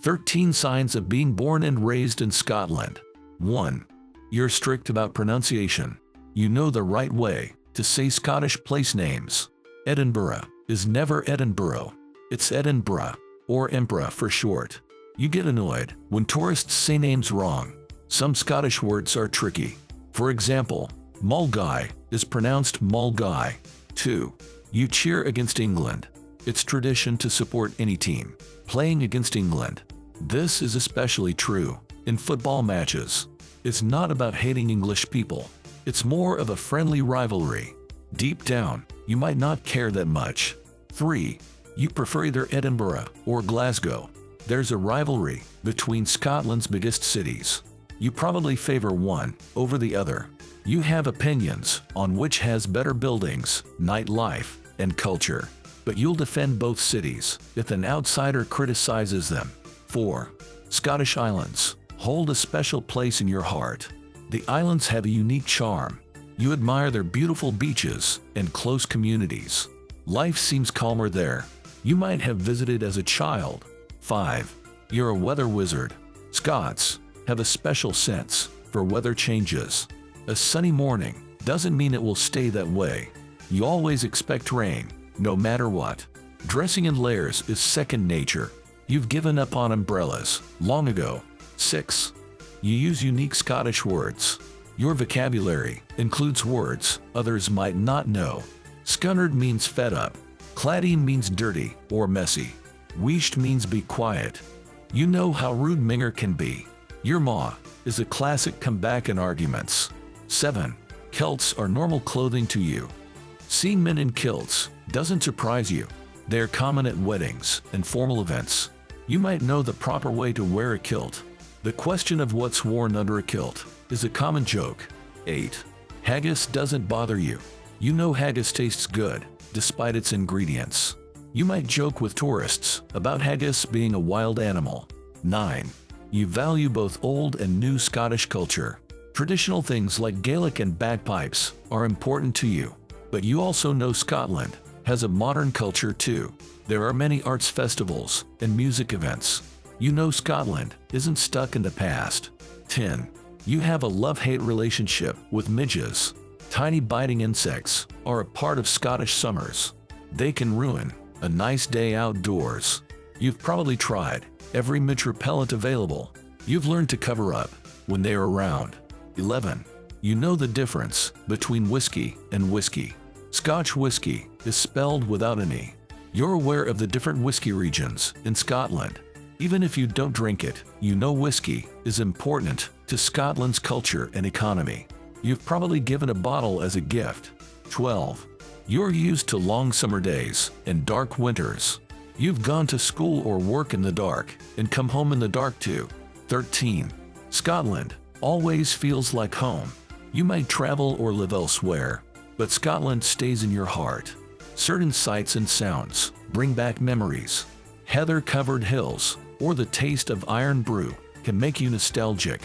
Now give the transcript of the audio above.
13 signs of being born and raised in Scotland. 1. You're strict about pronunciation. You know the right way to say Scottish place names. Edinburgh is never Edinburgh. It's Edinburgh, or Emperor for short. You get annoyed when tourists say names wrong. Some Scottish words are tricky. For example, Mulgai is pronounced Mulgai. 2. You cheer against England. It's tradition to support any team playing against England. This is especially true in football matches. It's not about hating English people. It's more of a friendly rivalry. Deep down, you might not care that much. 3. You prefer either Edinburgh or Glasgow. There's a rivalry between Scotland's biggest cities. You probably favor one over the other. You have opinions on which has better buildings, nightlife, and culture. But you'll defend both cities if an outsider criticizes them. 4. Scottish Islands hold a special place in your heart. The islands have a unique charm. You admire their beautiful beaches and close communities. Life seems calmer there. You might have visited as a child. 5. You're a weather wizard. Scots have a special sense for weather changes. A sunny morning doesn't mean it will stay that way. You always expect rain, no matter what. Dressing in layers is second nature. You've given up on umbrellas long ago. 6. You use unique Scottish words. Your vocabulary includes words others might not know. Scunnard means fed up. Cladding means dirty or messy. Wheesht means be quiet. You know how rude Minger can be. Your maw is a classic comeback in arguments. 7. Kilts are normal clothing to you. Seeing men in kilts doesn't surprise you. They're common at weddings and formal events. You might know the proper way to wear a kilt. The question of what's worn under a kilt is a common joke. 8. Haggis doesn't bother you. You know haggis tastes good, despite its ingredients. You might joke with tourists about haggis being a wild animal. 9. You value both old and new Scottish culture. Traditional things like Gaelic and bagpipes are important to you. But you also know Scotland has a modern culture too. There are many arts festivals and music events. You know Scotland isn't stuck in the past. 10. You have a love-hate relationship with midges. Tiny biting insects are a part of Scottish summers. They can ruin a nice day outdoors. You've probably tried every midge repellent available. You've learned to cover up when they are around. 11. You know the difference between whiskey and whiskey. Scotch whiskey is spelled without an E. You're aware of the different whiskey regions in Scotland. Even if you don't drink it, you know whiskey is important to Scotland's culture and economy. You've probably given a bottle as a gift. 12. You're used to long summer days and dark winters. You've gone to school or work in the dark and come home in the dark too. 13. Scotland always feels like home. You might travel or live elsewhere, but Scotland stays in your heart. Certain sights and sounds bring back memories. Heather-covered hills or the taste of iron brew can make you nostalgic.